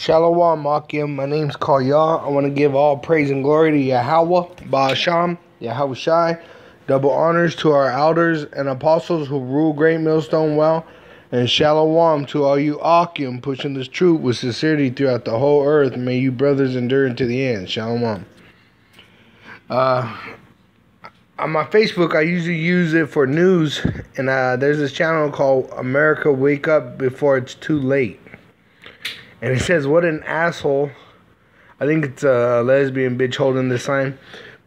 Shalom, Akim. My name's Kaya. I want to give all praise and glory to Yahweh, Ba'asham, Yahweh Shai. Double honors to our elders and apostles who rule Great Millstone well. And Shalom to all you Akim pushing this truth with sincerity throughout the whole earth. May you brothers endure unto the end. Shalom. On my Facebook, I usually use it for news. And there's this channel called America Wake Up Before It's Too Late. And it says, what an asshole. I think it's a lesbian bitch holding this sign.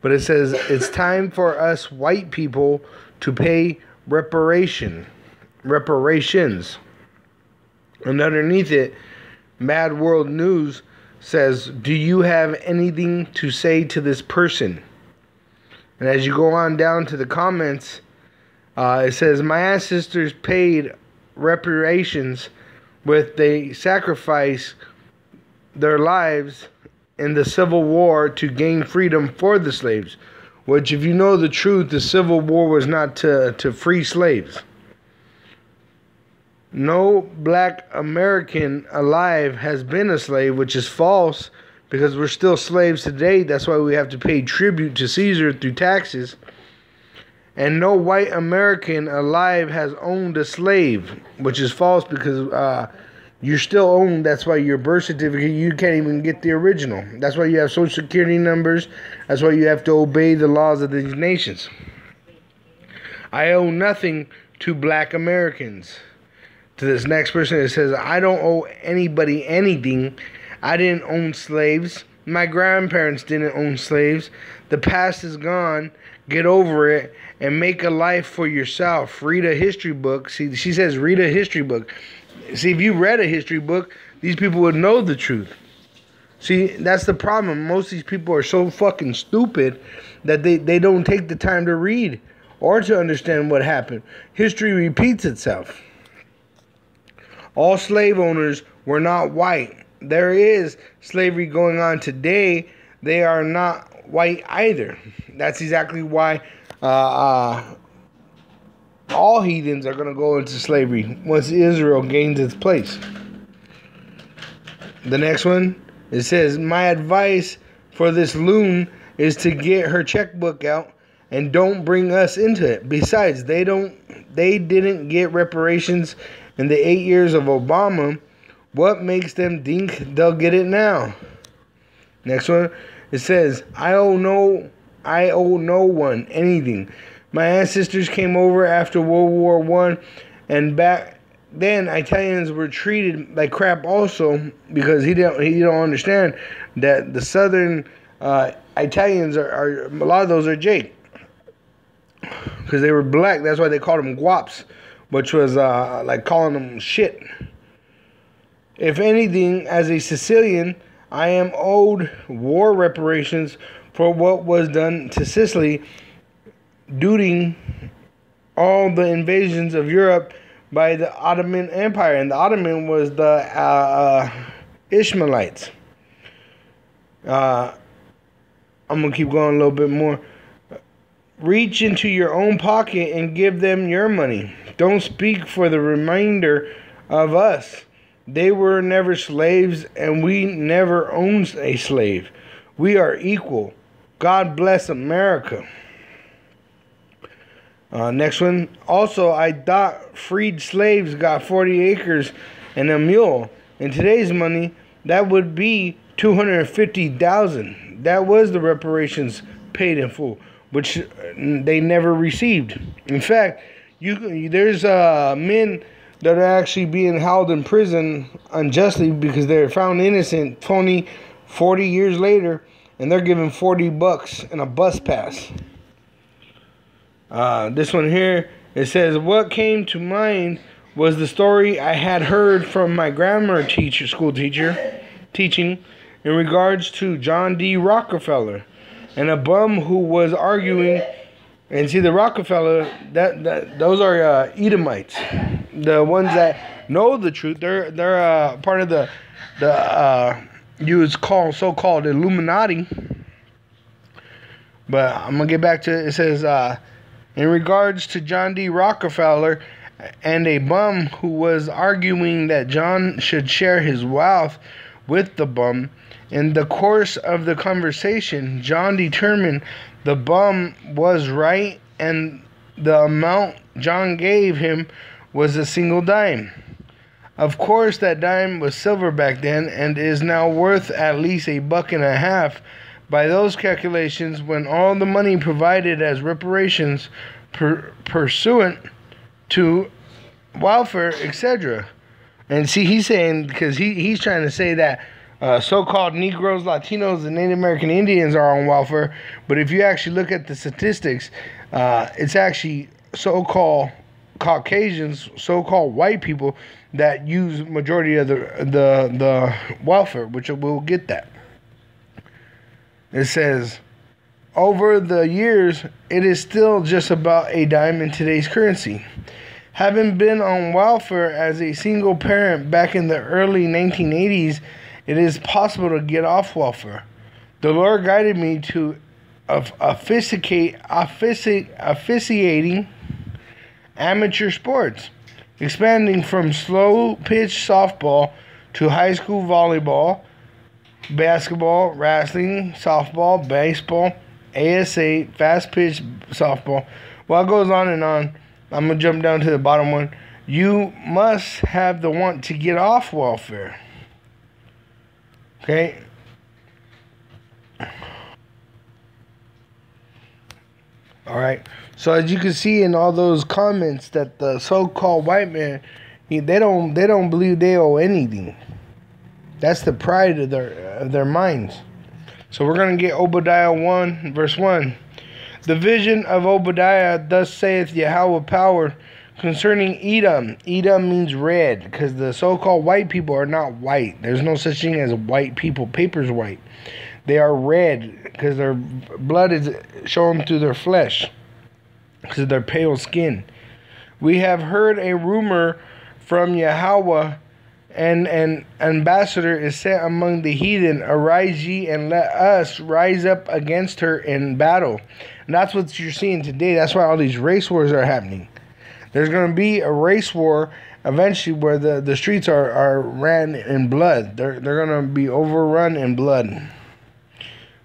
But it says, it's time for us white people to pay reparations. And underneath it, Mad World News says, do you have anything to say to this person? And as you go on down to the comments, it says, my ancestors paid reparations with they sacrifice their lives in the Civil War to gain freedom for the slaves. Which, if you know the truth, the Civil War was not to free slaves. No black American alive has been a slave, which is false, because we're still slaves today. That's why we have to pay tribute to Caesar through taxes. And no white American alive has owned a slave, which is false because you're still owned. That's why your birth certificate, you can't even get the original. That's why you have social security numbers. That's why you have to obey the laws of these nations. I owe nothing to black Americans. To this next person, it says, I don't owe anybody anything. I didn't own slaves. My grandparents didn't own slaves. The past is gone. Get over it and make a life for yourself. Read a history book. See, she says read a history book. See, if you read a history book, these people would know the truth. See, that's the problem. Most of these people are so fucking stupid that they don't take the time to read or to understand what happened. History repeats itself. All slave owners were not white. There is slavery going on today. They are not white either. That's exactly why all heathens are going to go into slavery once Israel gains its place. The next one, it says, my advice for this loon is to get her checkbook out and don't bring us into it. Besides, they didn't get reparations in the 8 years of Obama. What makes them think they'll get it now? Next one, it says, I owe no one anything. My ancestors came over after World War I, and back then Italians were treated like crap also, because he don't understand that the southern Italians are a lot of those are Jake, because they were black. That's why they called them guaps, which was like calling them shit. If anything, as a Sicilian, I am owed war reparations for what was done to Sicily during all the invasions of Europe by the Ottoman Empire. And the Ottoman was the Ishmaelites. I'm going to keep going a little bit more. Reach into your own pocket and give them your money. Don't speak for the remainder of us. They were never slaves, and we never owned a slave. We are equal. God bless America. Next one. Also, I thought freed slaves got 40 acres and a mule. In today's money, that would be $250,000. That was the reparations paid in full, which they never received. In fact, there's men that are actually being held in prison unjustly because they're found innocent 40 years later, and they're given $40 and a bus pass. This one here, it says, what came to mind was the story I had heard from my grammar school teacher, teaching in regards to John D. Rockefeller and a bum who was arguing. And see, the Rockefeller, those are Edomites, the ones that know the truth. They're part of the so-called Illuminati. But I'm gonna get back to it. It says, in regards to John D. Rockefeller and a bum who was arguing that John should share his wealth with the bum. In the course of the conversation, John determined the bum was right and the amount John gave him was a single dime. Of course, that dime was silver back then and is now worth at least $1.50. By those calculations, when all the money provided as reparations pursuant to welfare, etc. And see, he's saying, because he's trying to say that so-called Negroes, Latinos, and Native American Indians are on welfare. But if you actually look at the statistics, it's actually so-called Caucasians, so-called white people that use majority of the welfare, which we'll get that. It says, over the years, it is still just about a dime in today's currency. Having been on welfare as a single parent back in the early 1980s, it is possible to get off welfare. The Lord guided me to officiating amateur sports, expanding from slow pitch softball to high school volleyball, basketball, wrestling, softball, baseball, ASA, fast pitch softball. Well, it goes on and on. I'm going to jump down to the bottom one. You must have the want to get off welfare. Okay? Alright. So as you can see in all those comments that the so-called white man, they don't believe they owe anything. That's the pride of their minds. So we're going to get Obadiah 1, verse 1. The vision of Obadiah, thus saith Yahweh power, concerning Edom. Edom means red, because the so-called white people are not white. There's no such thing as white people. Paper's white. They are red, because their blood is shown through their flesh, because of their pale skin. We have heard a rumor from Yahweh, and an ambassador is sent among the heathen. Arise ye, and let us rise up against her in battle. And that's what you're seeing today. That's why all these race wars are happening. There's going to be a race war eventually where the streets are ran in blood. They're going to be overrun in blood.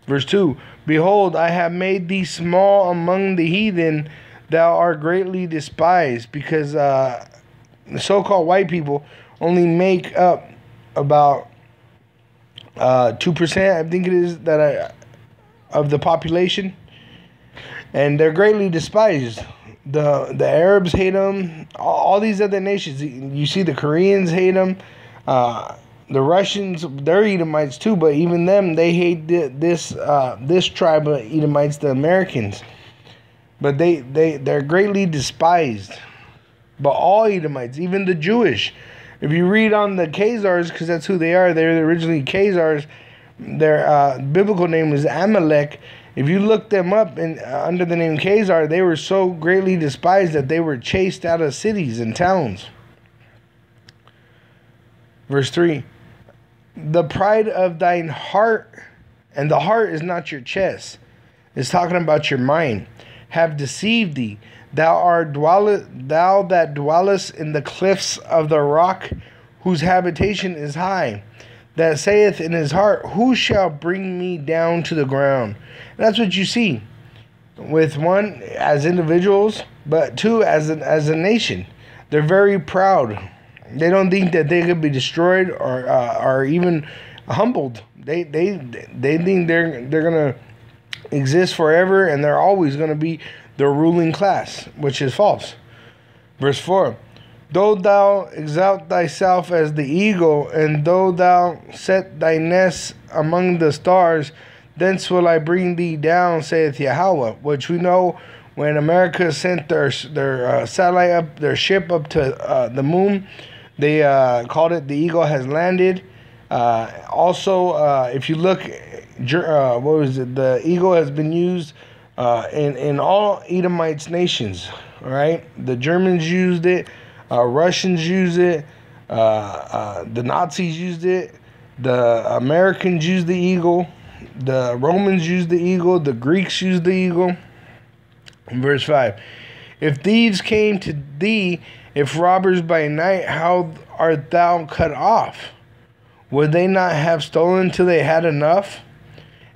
Verse 2. Behold, I have made thee small among the heathen. Thou art greatly despised. Because the so-called white people only make up about 2%, I think it is, of the population. And they're greatly despised. The Arabs hate them. All these other nations. You see the Koreans hate them. The Russians, they're Edomites too. But even them, they hate this tribe of Edomites, the Americans. But they're greatly despised. But all Edomites, even the Jewish. If you read on the Khazars, because that's who they are, they're originally Khazars. Their biblical name is Amalek. If you look them up under the name Khazar, they were so greatly despised that they were chased out of cities and towns. Verse 3. The pride of thine heart, and the heart is not your chest. It's talking about your mind. Have deceived thee. Thou that dwellest in the cliffs of the rock, whose habitation is high, that saith in his heart, who shall bring me down to the ground? And that's what you see with one as individuals, but two as a nation. They're very proud. They don't think that they could be destroyed or even humbled. They think they're gonna exist forever and they're always gonna be the ruling class, which is false. Verse 4. Though thou exalt thyself as the eagle, and though thou set thy nest among the stars, thence will I bring thee down, saith Yahweh. Which we know when America sent their satellite up, their ship up to the moon, they called it the Eagle Has Landed. Also, if you look, what was it? The eagle has been used in all Edomites nations. All right, the Germans used it. Russians use it. The Nazis used it. The Americans used the eagle. The Romans used the eagle. The Greeks used the eagle. In verse 5. If thieves came to thee, if robbers by night, how art thou cut off? would they not have stolen till they had enough?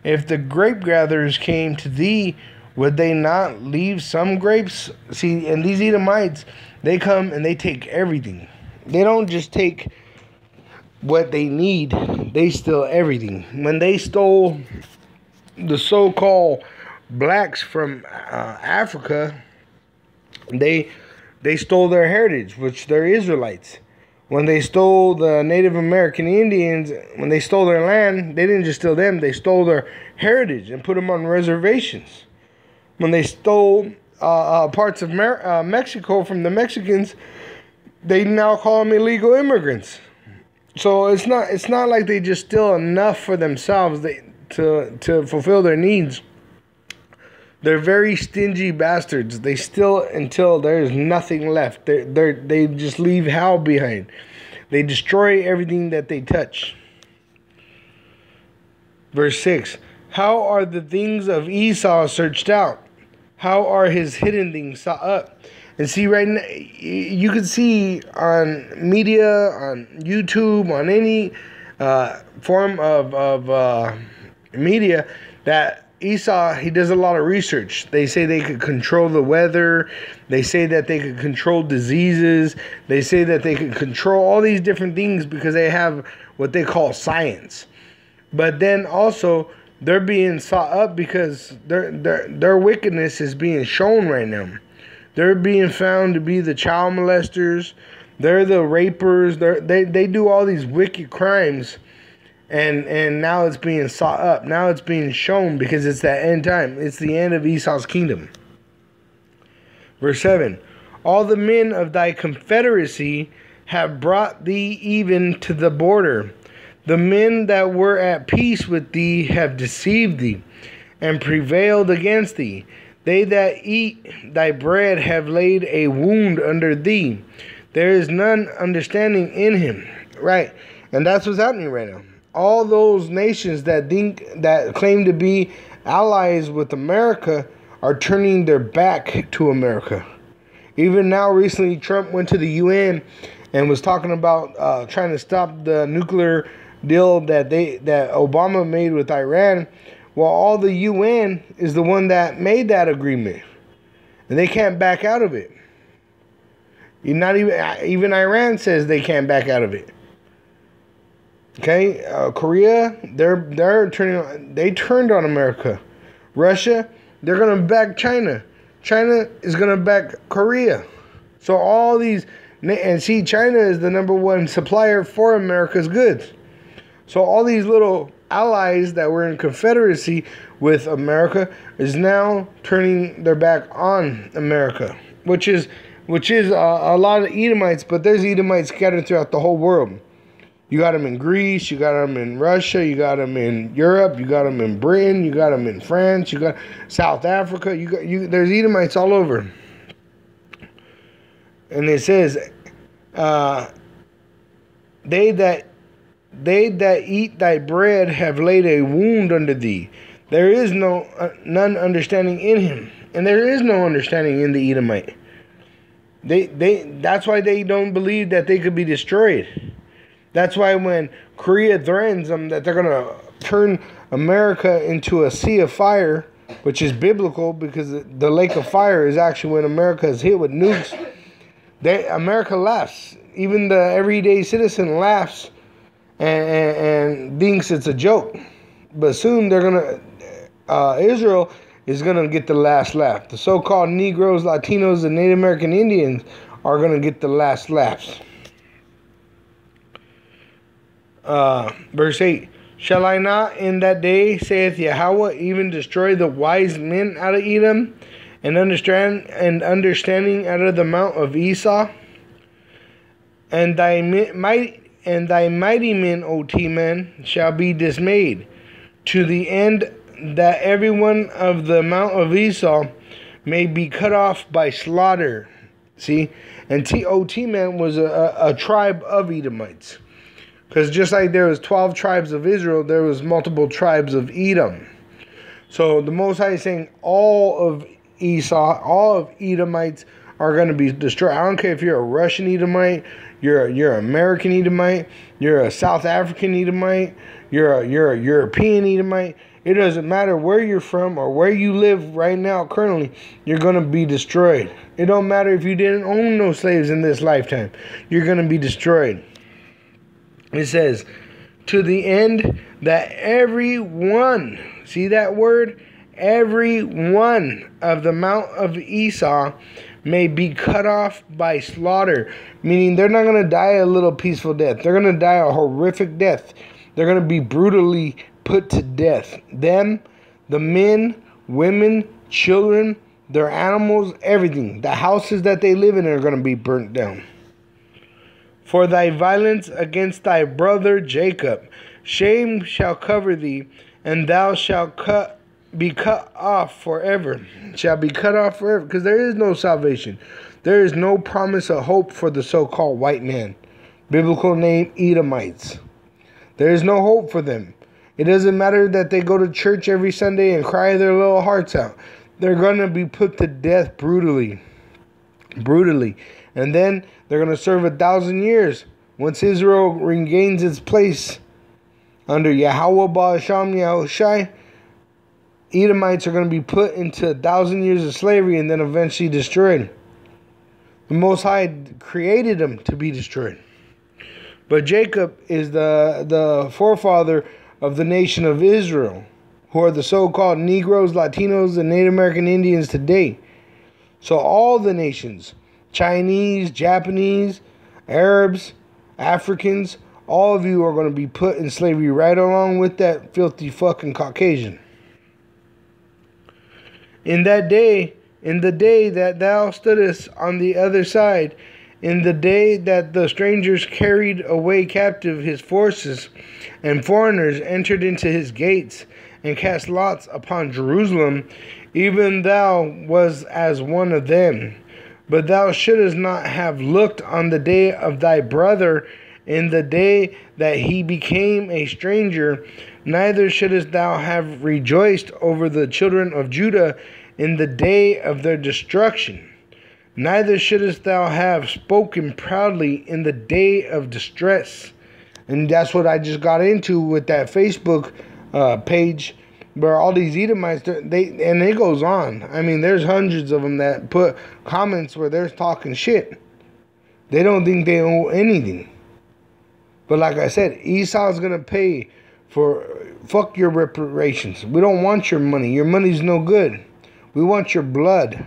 If the grape gatherers came to thee, would they not leave some grapes? See, and these Edomites, they come and they take everything. They don't just take what they need, they steal everything. When they stole the so-called blacks from Africa, they stole their heritage, which they're Israelites. When they stole the Native American Indians, when they stole their land, they didn't just steal them, they stole their heritage and put them on reservations. When they stole parts of Mexico from the Mexicans, they now call them illegal immigrants. So it's not like they just steal enough for themselves to fulfill their needs. They're very stingy bastards. They steal until there's nothing left. They just leave hell behind. They destroy everything that they touch. Verse 6. How are the things of Esau searched out? How are his hidden things sought up? And see, right now, you can see on media, on YouTube, on any form of media, that Esau, he does a lot of research. They say they could control the weather. They say that they could control diseases. They say that they could control all these different things because they have what they call science. But then also, they're being sought up because their wickedness is being shown right now. They're being found to be the child molesters. They're the rapers. They do all these wicked crimes. And now it's being sought up. Now it's being shown because it's that end time. It's the end of Esau's kingdom. Verse 7. All the men of thy confederacy have brought thee even to the border. The men that were at peace with thee have deceived thee and prevailed against thee. They that eat thy bread have laid a wound under thee. There is none understanding in him. Right. And that's what's happening right now. All those nations that claim to be allies with America are turning their back to America. Even now, recently, Trump went to the UN and was talking about trying to stop the nuclear deal that Obama made with Iran. Well, all the UN is the one that made that agreement, and they can't back out of it. Not even Iran says they can't back out of it. Okay, Korea, they turned on America. Russia, they're gonna back China. China is gonna back Korea. So all these, and see, China is the #1 supplier for America's goods. So all these little allies that were in confederacy with America is now turning their back on America, which is a lot of Edomites, but there's Edomites scattered throughout the whole world. You got them in Greece, you got them in Russia, you got them in Europe, you got them in Britain, you got them in France, you got South Africa. There's Edomites all over. And it says, they that eat thy bread have laid a wound under thee. There is none understanding in him, and there is no understanding in the Edomite. That's why they don't believe that they could be destroyed. That's why when Korea threatens them that they're going to turn America into a sea of fire, which is biblical because the lake of fire is actually when America is hit with nukes, America laughs. Even the everyday citizen laughs and thinks it's a joke. But soon Israel is going to get the last laugh. The so-called Negroes, Latinos, and Native American Indians are going to get the last laughs. Verse 8, shall I not in that day, saith Yahweh, even destroy the wise men out of Edom, and understanding out of the mount of Esau? And thy mighty men, O T-men, shall be dismayed, to the end that everyone of the mount of Esau may be cut off by slaughter. See? And T-man was a tribe of Edomites. Because just like there was 12 tribes of Israel, there was multiple tribes of Edom. So the Most High is saying all of Esau, all of Edomites are going to be destroyed. I don't care if you're a Russian Edomite, you're an American Edomite, you're a South African Edomite, you're a European Edomite. It doesn't matter where you're from or where you live right now currently, you're going to be destroyed. It don't matter if you didn't own no slaves in this lifetime. You're going to be destroyed. It says, to the end that every one, see that word? Every one of the mount of Esau may be cut off by slaughter. Meaning they're not going to die a little peaceful death. They're going to die a horrific death. They're going to be brutally put to death. Them, the men, women, children, their animals, everything. The houses that they live in are going to be burnt down. For thy violence against thy brother Jacob, shame shall cover thee, and thou shalt be cut off forever. Shall be cut off forever, because there is no salvation. There is no promise of hope for the so-called white man. Biblical name Edomites. There is no hope for them. It doesn't matter that they go to church every Sunday and cry their little hearts out. They're going to be put to death brutally. Brutally. And then they're going to serve 1,000 years. Once Israel regains its place under Yahweh Ba'asham Yahushai, Edomites are going to be put into 1,000 years of slavery and then eventually destroyed. The Most High created them to be destroyed. But Jacob is the forefather of the nation of Israel, who are the so-called Negroes, Latinos, and Native American Indians today. So all the nations, Chinese, Japanese, Arabs, Africans, all of you are going to be put in slavery right along with that filthy fucking Caucasian. In the day that thou stoodest on the other side, in the day that the strangers carried away captive his forces, and foreigners entered into his gates, and cast lots upon Jerusalem, even thou was as one of them. But thou shouldest not have looked on the day of thy brother, in the day that he became a stranger, neither shouldest thou have rejoiced over the children of Judah in the day of their destruction. Neither shouldest thou have spoken proudly in the day of distress. And that's what I just got into with that Facebook page, where all these Edomites, and it goes on. I mean, there's hundreds of them that put comments where they're talking shit. They don't think they owe anything. But like I said, Esau's going to pay for, fuck your reparations. We don't want your money. Your money's no good. We want your blood.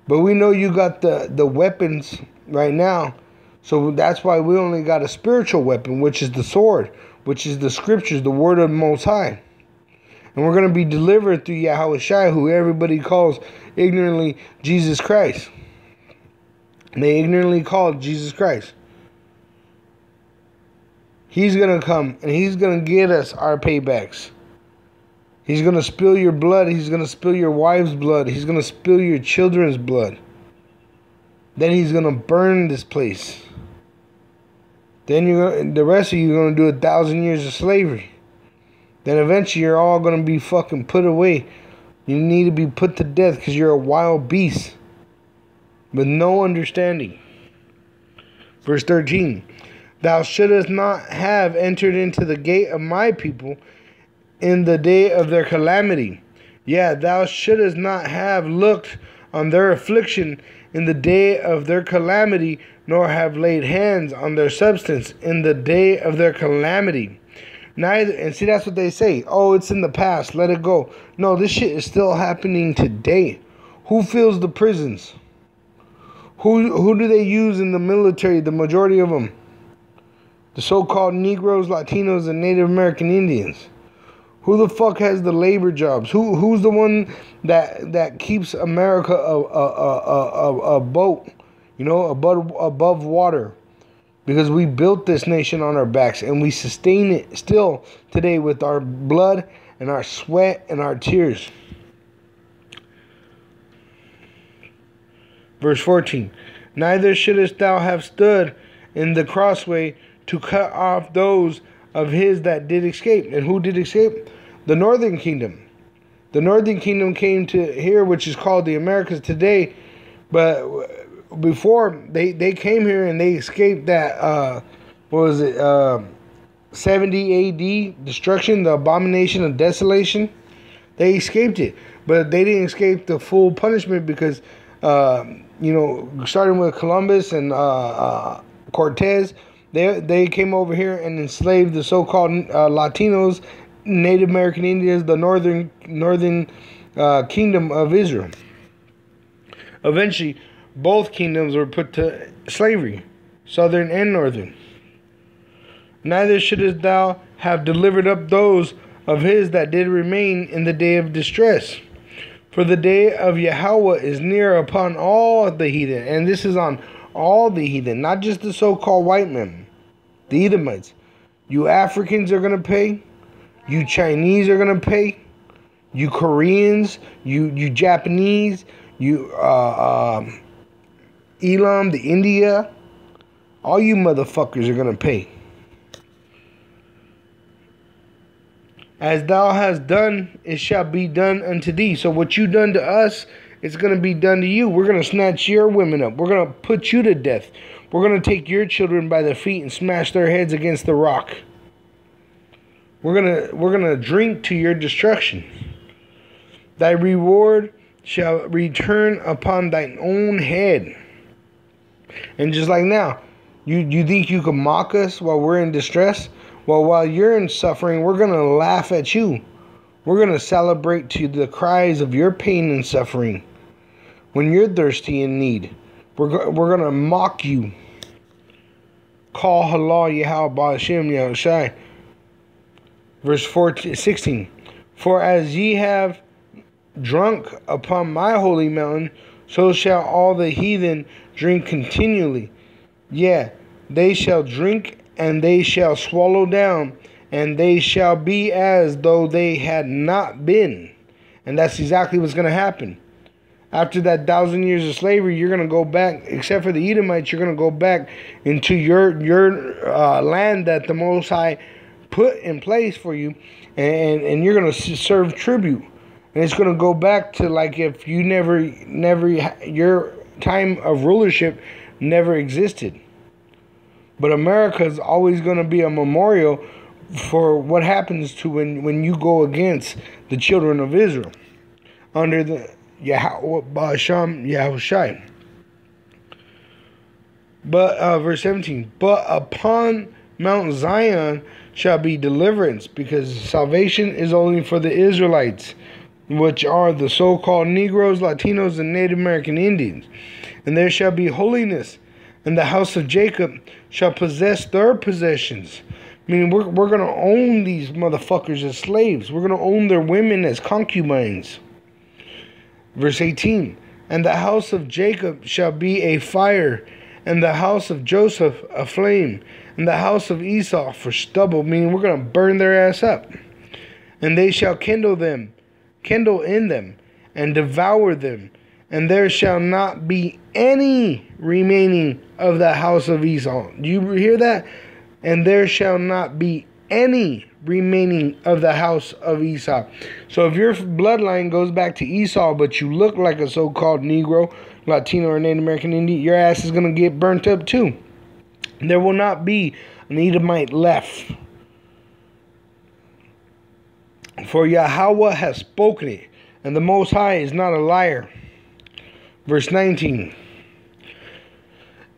But we know you got the weapons right now. So that's why we only got a spiritual weapon, which is the sword, which is the scriptures, the word of the Most High. And we're going to be delivered through Yahweh Shai, who everybody calls ignorantly Jesus Christ. They ignorantly call Jesus Christ. He's going to come and he's going to get us our paybacks. He's going to spill your blood. He's going to spill your wife's blood. He's going to spill your children's blood. Then he's going to burn this place. Then the rest of you are going to do 1,000 years of slavery. Then eventually you're all going to be fucking put away. You need to be put to death because you're a wild beast with no understanding. Verse 13. Thou shouldest not have entered into the gate of my people in the day of their calamity. Yeah, thou shouldest not have looked on their affliction in the day of their calamity, nor have laid hands on their substance in the day of their calamity. Neither, and see, that's what they say. Oh, it's in the past. Let it go. No, this shit is still happening today. Who fills the prisons? Who do they use in the military? The majority of them. The so-called Negroes, Latinos, and Native American Indians. Who the fuck has the labor jobs? Who's the one that keeps America a boat, you know, above water? Because we built this nation on our backs and we sustain it still today with our blood and our sweat and our tears. Verse 14. Neither shouldest thou have stood in the crossway to cut off those of his that did escape. And who did escape? The northern kingdom. The northern kingdom came to here, which is called the Americas today, But before they came here and they escaped that, what was it, 70 AD destruction, the abomination of desolation. They escaped it, but they didn't escape the full punishment because, starting with Columbus and Cortez, they came over here and enslaved the so-called Latinos, Native American Indians, the northern kingdom of Israel. Eventually, both kingdoms were put to slavery, southern and northern. Neither shouldest thou have delivered up those of his that did remain in the day of distress. For the day of Yahweh is near upon all the heathen. And this is on all the heathen, not just the so-called white men, the Edomites. You Africans are going to pay. You Chinese are going to pay. You Koreans, you Japanese, you Elam, the India, all you motherfuckers are going to pay. As thou hast done, it shall be done unto thee. So what you done to us, it's going to be done to you. We're going to snatch your women up. We're going to put you to death. We're going to take your children by the feet and smash their heads against the rock. We're going to drink to your destruction. Thy reward shall return upon thine own head. And just like now, you think you can mock us while we're in distress? Well, while you're in suffering, we're going to laugh at you. We're going to celebrate to the cries of your pain and suffering. When you're thirsty and need, we're going to mock you. Call halal Yahweh Ba'ashem Yahushai. Verse 16. For as ye have drunk upon my holy mountain, so shall all the heathen drink continually. Yeah, they shall drink and they shall swallow down, and they shall be as though they had not been. And that's exactly what's going to happen. After that 1,000 years of slavery, you're going to go back, except for the Edomites, you're going to go back into your land that the Most High put in place for you, and you're going to serve tribute. And it's going to go back to like if you never, your time of rulership never existed. But America is always going to be a memorial for what happens to when you go against the children of Israel under the Yahweh Ba'asham Yahushai. But verse 17, but upon Mount Zion shall be deliverance, because salvation is only for the Israelites, which are the so-called Negroes, Latinos, and Native American Indians. And there shall be holiness, and the house of Jacob shall possess their possessions. Meaning we're going to own these motherfuckers as slaves. We're going to own their women as concubines. Verse 18, and the house of Jacob shall be a fire, and the house of Joseph a flame, and the house of Esau for stubble. Meaning we're going to burn their ass up. And they shall kindle in them, and devour them. And there shall not be any remaining of the house of Esau. Do you hear that? And there shall not be any remaining of the house of Esau. So if your bloodline goes back to Esau, but you look like a so-called Negro, Latino, or Native American Indian, your ass is going to get burnt up too. There will not be an Edomite left. For Yahweh has spoken it, and the Most High is not a liar. Verse 19.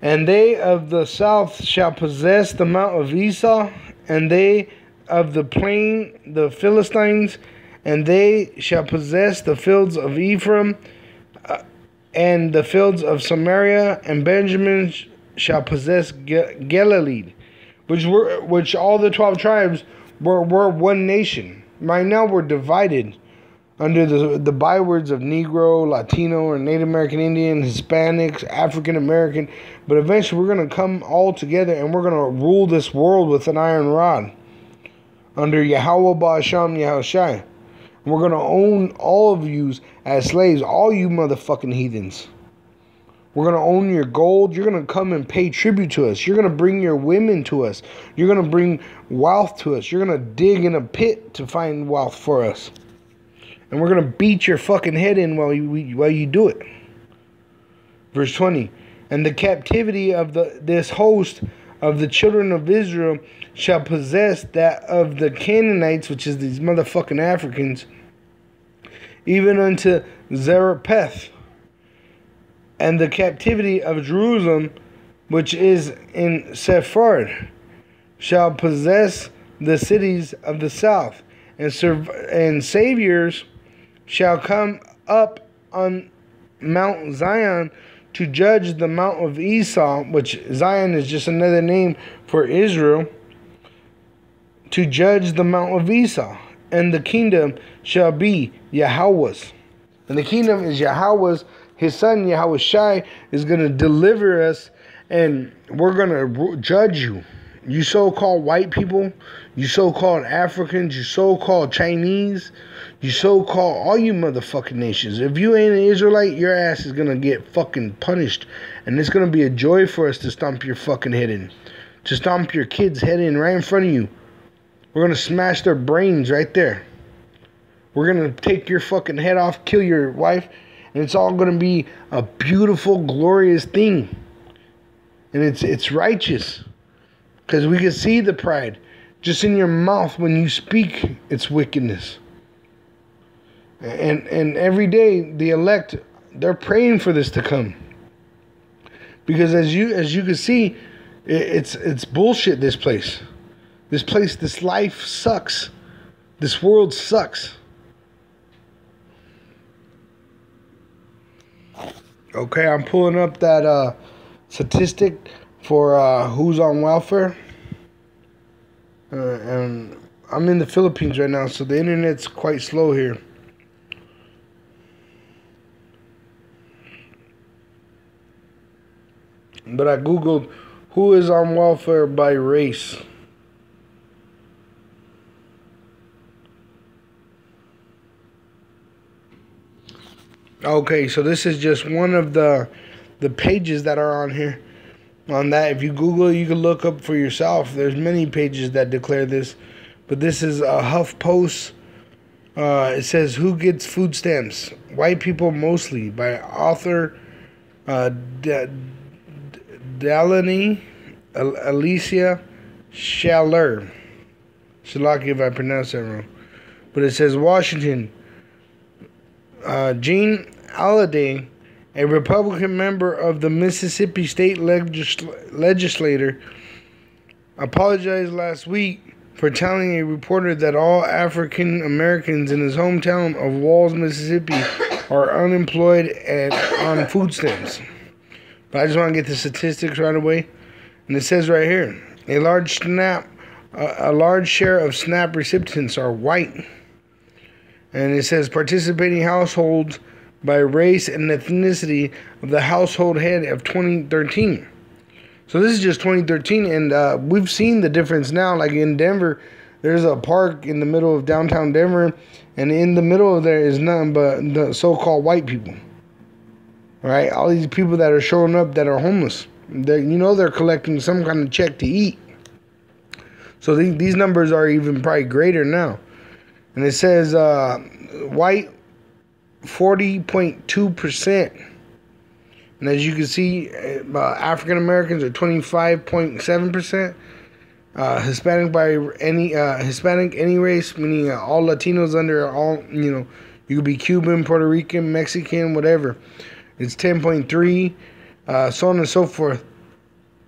And they of the south shall possess the mount of Esau, and they of the plain the Philistines, and they shall possess the fields of Ephraim, and the fields of Samaria, and Benjamin shall possess Galilee, which all the 12 tribes were one nation. Right now we're divided under the bywords of Negro, Latino, or Native American Indian, Hispanics, African American. But eventually we're going to come all together and we're going to rule this world with an iron rod under Yahweh Ba'asham Yahushai. And we're going to own all of you as slaves, all you motherfucking heathens. We're going to own your gold. You're going to come and pay tribute to us. You're going to bring your women to us. You're going to bring wealth to us. You're going to dig in a pit to find wealth for us. And we're going to beat your fucking head in while you do it. Verse 20. And the captivity of this host of the children of Israel shall possess that of the Canaanites, which is these motherfucking Africans, even unto Zarephath. And the captivity of Jerusalem, which is in Sepharad, shall possess the cities of the south, and saviors shall come up on Mount Zion to judge the Mount of Esau, which Zion is just another name for Israel, to judge the Mount of Esau. And the kingdom shall be Yahweh's. And the kingdom is Yahweh's. His son Yahushai is going to deliver us, and we're going to judge you. You so-called white people, you so-called Africans, you so-called Chinese, you so-called all you motherfucking nations. If you ain't an Israelite, your ass is going to get fucking punished. And it's going to be a joy for us to stomp your fucking head in. To stomp your kid's head in right in front of you. We're going to smash their brains right there. We're going to take your fucking head off, kill your wife, and it's all going to be a beautiful, glorious thing. And it's righteous. Because we can see the pride just in your mouth when you speak its wickedness. And every day the elect, they're praying for this to come. Because as you can see, it's bullshit, this place. This life sucks. This world sucks. Okay, I'm pulling up that statistic for who's on welfare. And I'm in the Philippines right now, so the internet's quite slow here. But I googled who is on welfare by race. Okay, so this is just one of the pages that are on here. On that, if you Google, you can look up for yourself. There's many pages that declare this, but this is a HuffPost. It says, "Who gets food stamps? White people mostly," by author Delaney Alicia Schaller. Shalaki if I pronounce that wrong. But it says Washington. Gene Alliday, a Republican member of the Mississippi State Legislature, apologized last week for telling a reporter that all African Americans in his hometown of Walls, Mississippi, are unemployed and on food stamps. But I just want to get the statistics right away. And it says right here, a large share of SNAP recipients are white. And it says participating households by race and ethnicity of the household head of 2013. So this is just 2013, and we've seen the difference now. Like in Denver, there's a park in the middle of downtown Denver, and in the middle of there is nothing but the so-called white people. Right? All these people that are showing up that are homeless. They're collecting some kind of check to eat. So these numbers are even probably greater now. And it says white 40.2%. And as you can see, African Americans are 25.7%. Hispanic any race, meaning all Latinos under all, you could be Cuban, Puerto Rican, Mexican, whatever. It's 10.3, so on and so forth.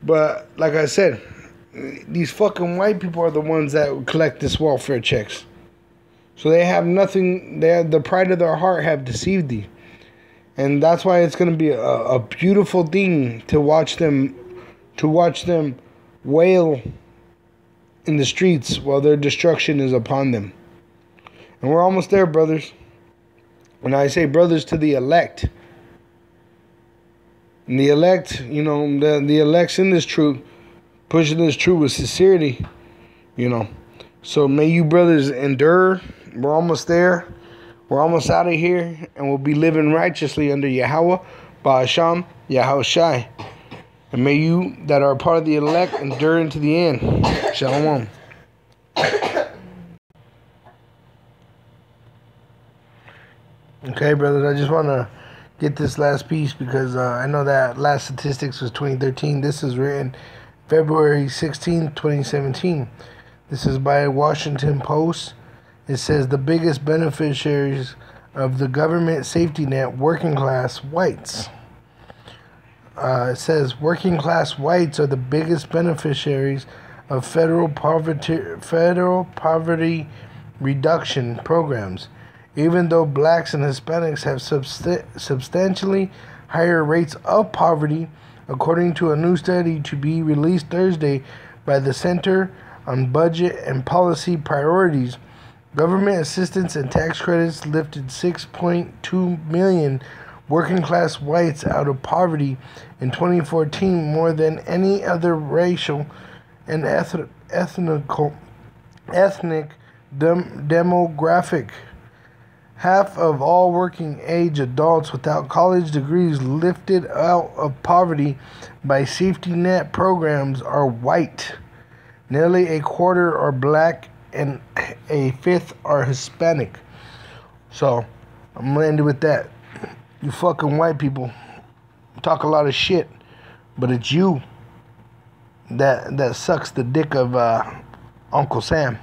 But like I said, these fucking white people are the ones that collect this welfare checks. So they have nothing. The pride of their heart have deceived thee, and that's why it's going to be a beautiful thing to watch them wail in the streets while their destruction is upon them. And we're almost there, brothers. When I say brothers, to the elect, and the elect, the elect's in this truth, pushing this truth with sincerity, So may you brothers endure. We're almost there. We're almost out of here. And we'll be living righteously under Yahweh, Ba'asham, Yahushai. And may you that are part of the elect endure into the end. Shalom. Okay, brothers, I just want to get this last piece because I know that last statistics was 2013. This is written February 16, 2017. This is by Washington Post. It says the biggest beneficiaries of the government safety net, working class whites. It says working class whites are the biggest beneficiaries of federal poverty reduction programs, even though blacks and Hispanics have substantially higher rates of poverty, according to a new study to be released Thursday by the Center on Budget and Policy Priorities. Government assistance and tax credits lifted 6.2 million working class whites out of poverty in 2014, more than any other racial and ethnic demographic. Half of all working age adults without college degrees lifted out of poverty by safety net programs are white. Nearly a quarter are black and a fifth are Hispanic. So, I'm gonna end it with that. You fucking white people talk a lot of shit, but it's you that sucks the dick of Uncle Sam.